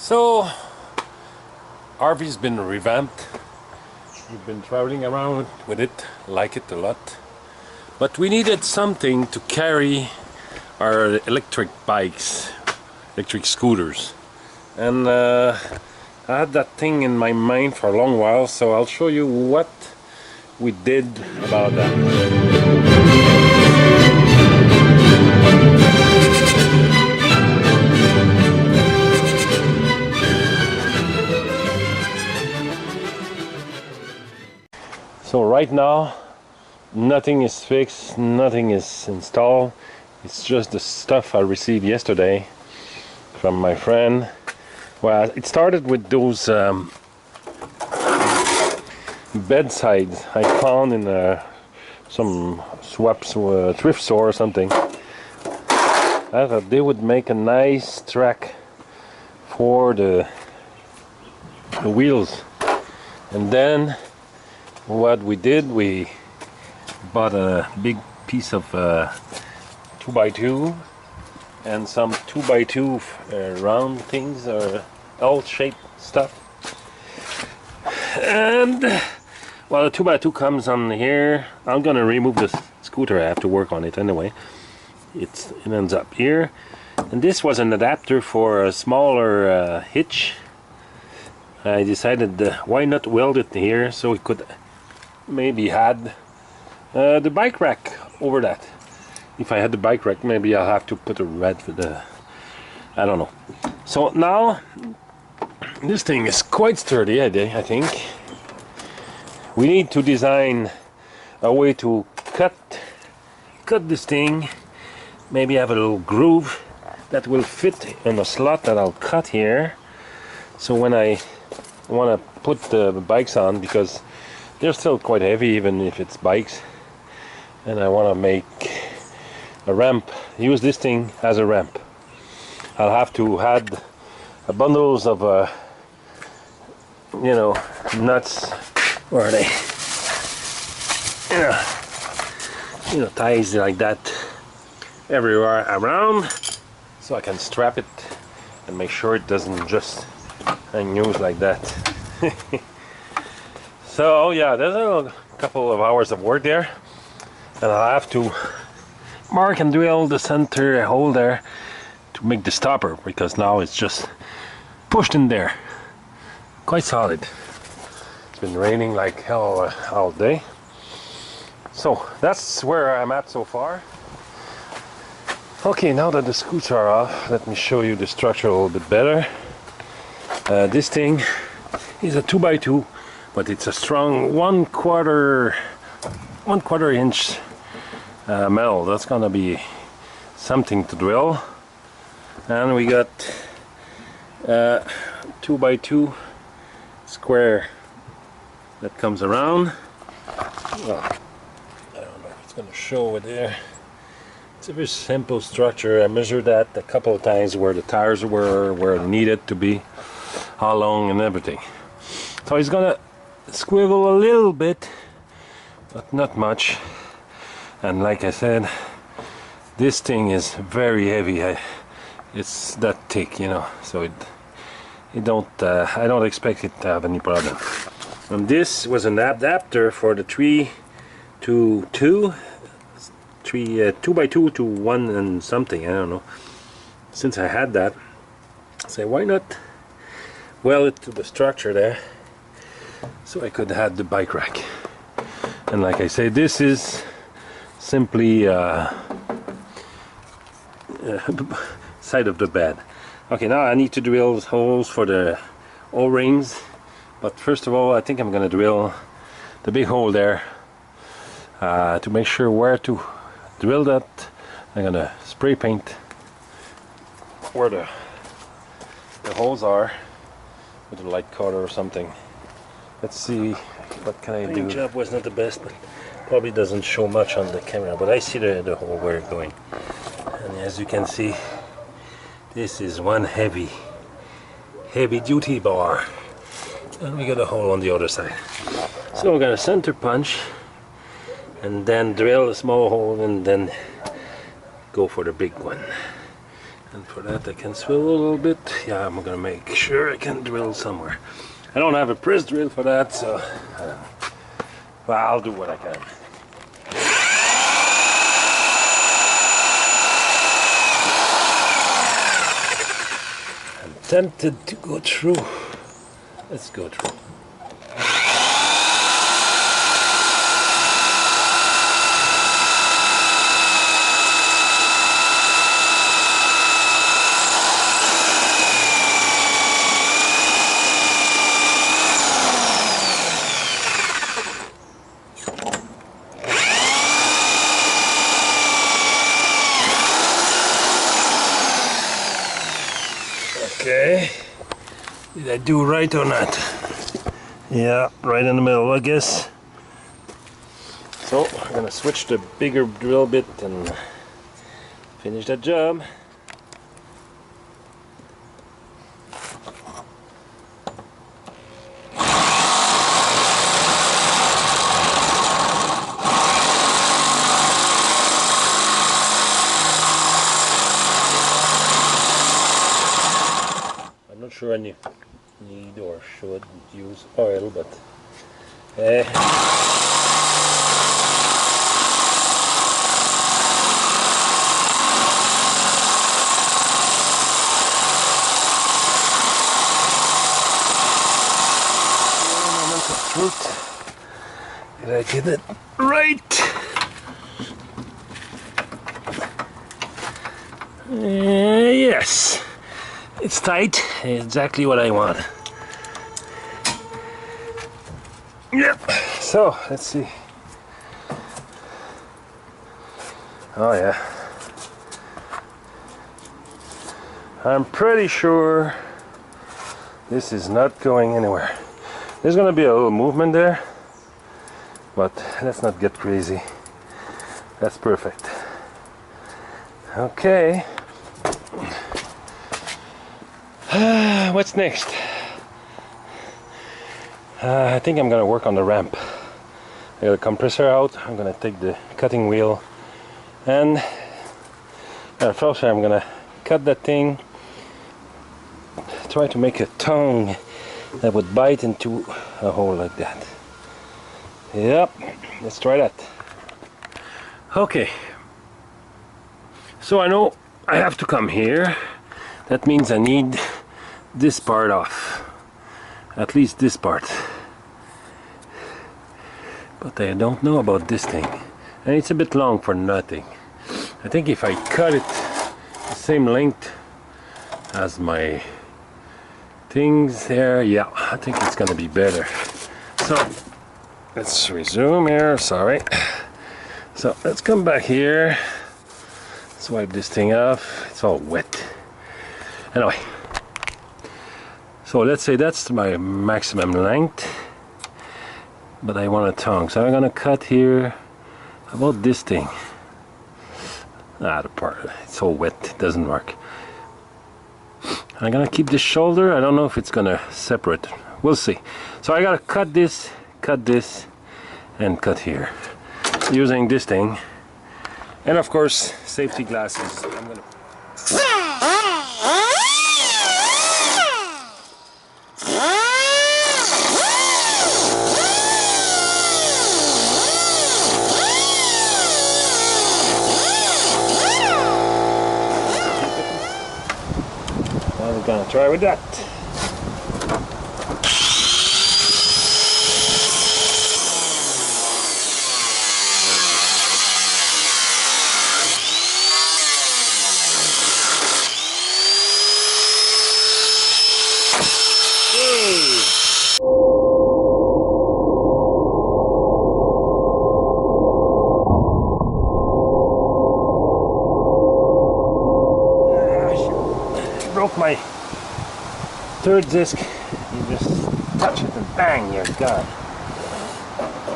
So, RV's been revamped. We've been traveling around with it, like it a lot. But we needed something to carry our electric bikes, electric scooters. And I had that thing in my mind for a long while, so I'll show you what we did about that. So right now, nothing is fixed, nothing is installed. It's just the stuff I received yesterday from my friend. Well, it started with those bedsides I found in some thrift store or something. I thought they would make a nice track for the wheels. And then what we did, we bought a big piece of 2x2 and some 2x2 round things or L-shaped stuff. And well, the 2x2 comes on here. I'm gonna remove the scooter. I have to work on it anyway. It ends up here, and this was an adapter for a smaller hitch. I decided why not weld it here so we could maybe had the bike rack over that. If I had the bike rack, maybe I'll have to put a red for the, I don't know. So now this thing is quite sturdy, I think. We need to design a way to cut this thing, maybe have a little groove that will fit in a slot that I'll cut here. So when I want to put the bikes on, because they're still quite heavy even if it's bikes, and I want to make a ramp, use this thing as a ramp. I'll have to add bundles of you know, nuts, where are they, you know, ties like that everywhere around, so I can strap it and make sure it doesn't just hang loose like that. So yeah, there's a couple of hours of work there, and I'll have to mark and drill the center hole there to make the stopper, because now it's just pushed in there. Quite solid. It's been raining like hell all day. So that's where I'm at so far. Okay, now that the scoots are off, let me show you the structure a little bit better. This thing is a 2x2, but it's a strong 1/4 inch metal. That's gonna be something to drill. And we got 2x2 square that comes around. Well, I don't know if it's gonna show it there. It's a very simple structure. I measured that a couple of times where the tires were, where it needed to be, how long and everything. So it's gonna squivel a little bit, but not much. And like I said, this thing is very heavy. It's that thick, you know, so I don't expect it to have any problem. And this was an adapter for the 2x2 to 1 and something, I don't know. Since I had that, I say why not weld it to the structure there, so I could have the bike rack. And like I say, this is simply side of the bed. Okay, now I need to drill holes for the O-rings, but first of all I think I'm gonna drill the big hole there to make sure where to drill that. I'm gonna spray paint where the holes are with a light color or something. Let's see, what can I do? The job was not the best, but probably doesn't show much on the camera, but I see the hole where it's going. And as you can see, this is one heavy duty bar, and we got a hole on the other side. So we're gonna center punch and then drill a small hole and then go for the big one. And for that I can swivel a little bit. Yeah, I'm gonna make sure I can drill somewhere. I don't have a press drill for that, so but I'll do what I can. I'm tempted to go through. Let's go through. Okay, did I do right or not? Yeah, right in the middle, I guess. So I'm gonna switch to bigger drill bit and finish that job. I'm not sure I need or should use oil, but moment of truth that I did it right. Yes, it's tight, exactly what I want. Yep, so let's see. Oh yeah, I'm pretty sure this is not going anywhere. There's gonna be a little movement there, but let's not get crazy. That's perfect. Okay. What's next? I think I'm gonna work on the ramp. I got a compressor out. I'm gonna take the cutting wheel and first I'm gonna cut that thing. Try to make a tongue that would bite into a hole like that. Yep, let's try that. Okay. So I know I have to come here. That means I need this part off. At least this part. But I don't know about this thing. And it's a bit long for nothing. I think if I cut it the same length as my things there, yeah, I think it's gonna be better. So let's resume here, sorry. So let's come back here. Let's wipe this thing off. It's all wet. Anyway. So let's say that's my maximum length, but I want a tongue, so I'm gonna cut here about this thing. The part, it's so wet, it doesn't work. I'm gonna keep this shoulder. I don't know if it's gonna separate. We'll see. So I gotta cut this, and cut here using this thing, and of course safety glasses. I'm gonna gonna try with that. Broke my third disc. You just touch it and bang, you're gone.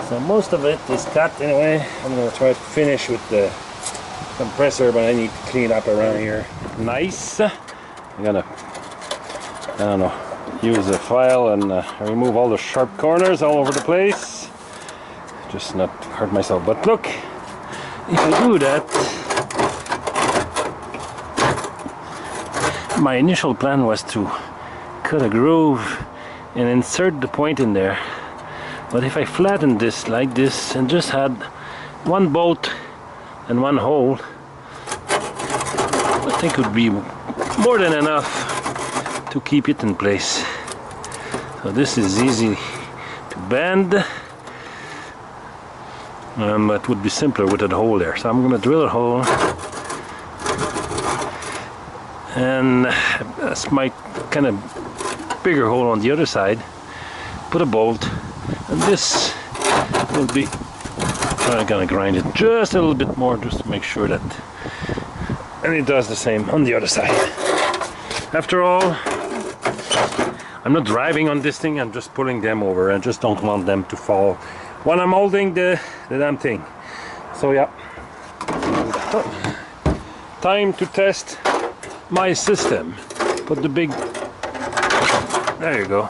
So most of it is cut anyway. I'm gonna try to finish with the compressor, but I need to clean up around here. Nice. I'm gonna, I don't know, use a file and remove all the sharp corners all over the place. Just not hurt myself. But look, if I do that, my initial plan was to cut a groove and insert the point in there, but if I flatten this like this and just had one bolt and one hole, I think it would be more than enough to keep it in place. So this is easy to bend, but it would be simpler with a hole there. So I'm going to drill a hole, and that's my kind of bigger hole on the other side. Put a bolt, and this will be, I'm gonna grind it just a little bit more just to make sure that, and it does the same on the other side. After all, I'm not driving on this thing, I'm just pulling them over. I just don't want them to fall when I'm holding the damn thing. So yeah, time to test my system. Put the big, there you go.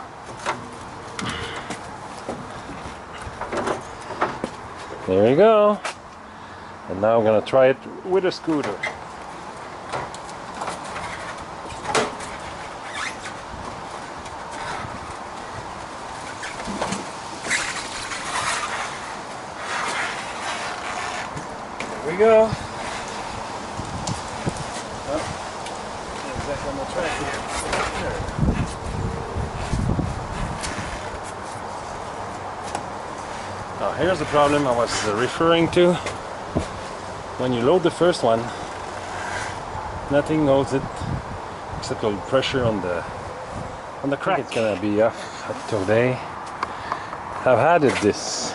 There you go. And now I'm gonna try it with a scooter. There we go. Exactly on the track here. Now here's the problem I was referring to. When you load the first one, nothing holds it except a little pressure on the crack. It's gonna be off today. I've had it this.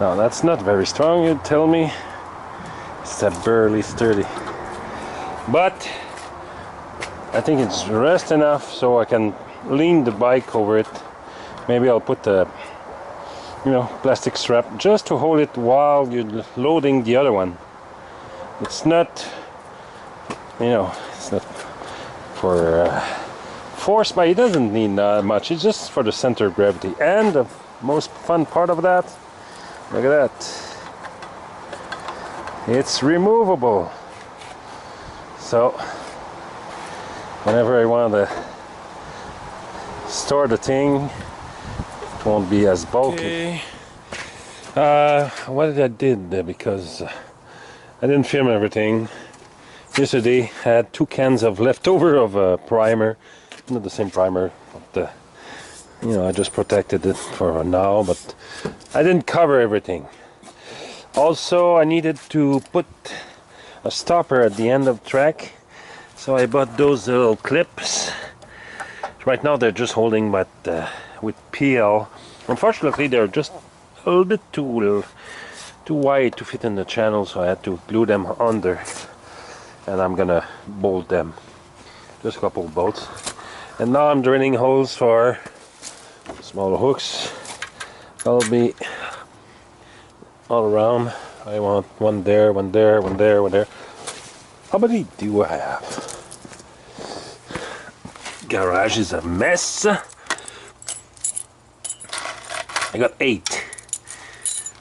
Now that's not very strong, you'd tell me. It's barely sturdy. But I think it's rest enough so I can lean the bike over it. Maybe I'll put the plastic strap just to hold it while you're loading the other one. It's not, it's not for force, but it doesn't need much. It's just for the center of gravity. And the most fun part of that, look at that, it's removable. So whenever I want to store the thing, it won't be as bulky. Okay. What I did because I didn't film everything. Yesterday I had 2 cans of leftover of primer, not the same primer, but I just protected it for now, but I didn't cover everything. Also, I needed to put a stopper at the end of the track, so I bought those little clips. Right now they're just holding, but with PL. Unfortunately, they're just a little bit too wide to fit in the channel, so I had to glue them under, and I'm gonna bolt them. Just a couple of bolts. And now I'm drilling holes for small hooks. I'll be all around. I want one there, one there, one there, one there. How many do I have? Garage is a mess. I got 8.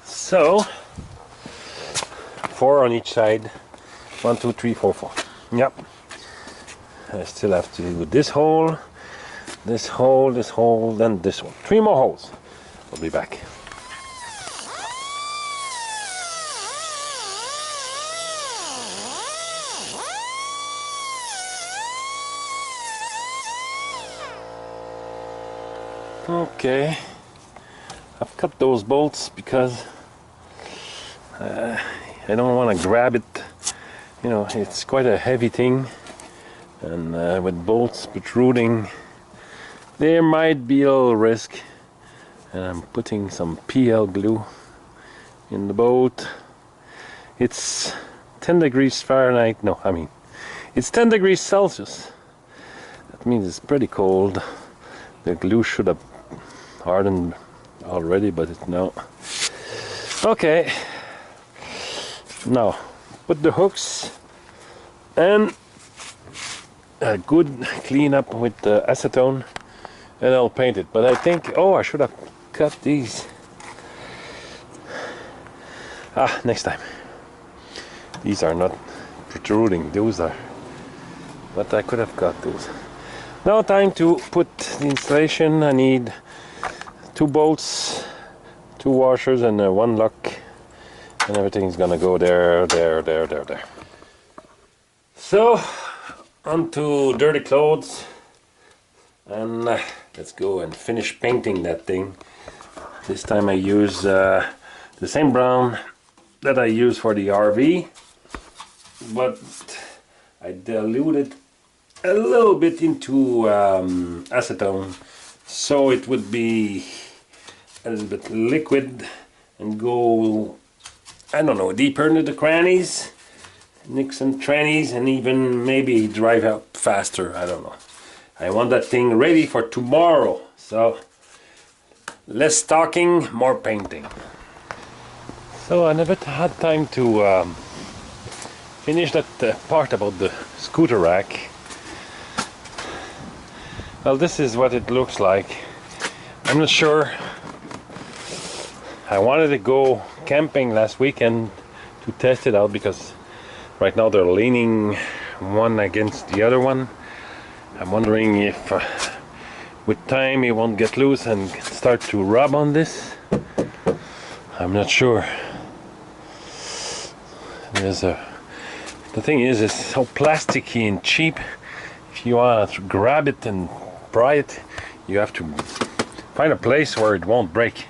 So 4 on each side. 1, 2, 3, 4, 4. Yep. I still have to do this hole, this hole, this hole, then this one. 3 more holes. I'll be back. Okay, I've cut those bolts because I don't want to grab it. It's quite a heavy thing, and with bolts protruding, there might be a little risk. And I'm putting some PL glue in the bolt. It's 10 degrees Fahrenheit. No, I mean, it's 10 degrees Celsius. That means it's pretty cold. The glue should have hardened already, but it's no. Okay, now put the hooks and a good clean up with the acetone, and I'll paint it. But I think, I should have cut these. Next time. These are not protruding, those are but I could have got those. Now time to put the installation. I need 2 bolts, 2 washers, and 1 lock, and everything's gonna go there. So onto dirty clothes, and let's go and finish painting that thing. This time I use the same brown that I use for the RV, but I diluted a little bit into acetone, so it would be a little bit liquid and go, I don't know, deeper into the crannies, nicks and trannies, and even maybe drive out faster. I don't know. I want that thing ready for tomorrow, so less talking, more painting. So I never had time to finish that part about the scooter rack. Well, this is what it looks like. I'm not sure. I wanted to go camping last weekend to test it out, because right now they're leaning one against the other one. I'm wondering if with time it won't get loose and start to rub on this. I'm not sure. The thing is, it's so plasticky and cheap. If you want to grab it and pry it, you have to find a place where it won't break.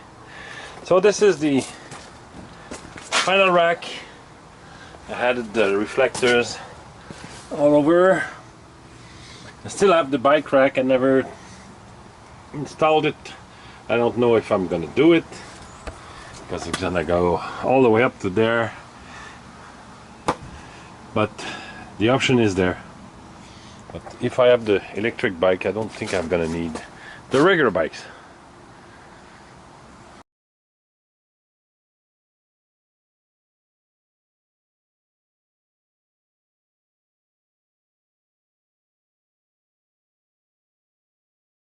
So this is the final rack. I added the reflectors all over. I still have the bike rack. I never installed it. I don't know if I'm gonna do it, because it's gonna go all the way up to there, but the option is there. But if I have the electric bike, I don't think I'm gonna need the regular bikes.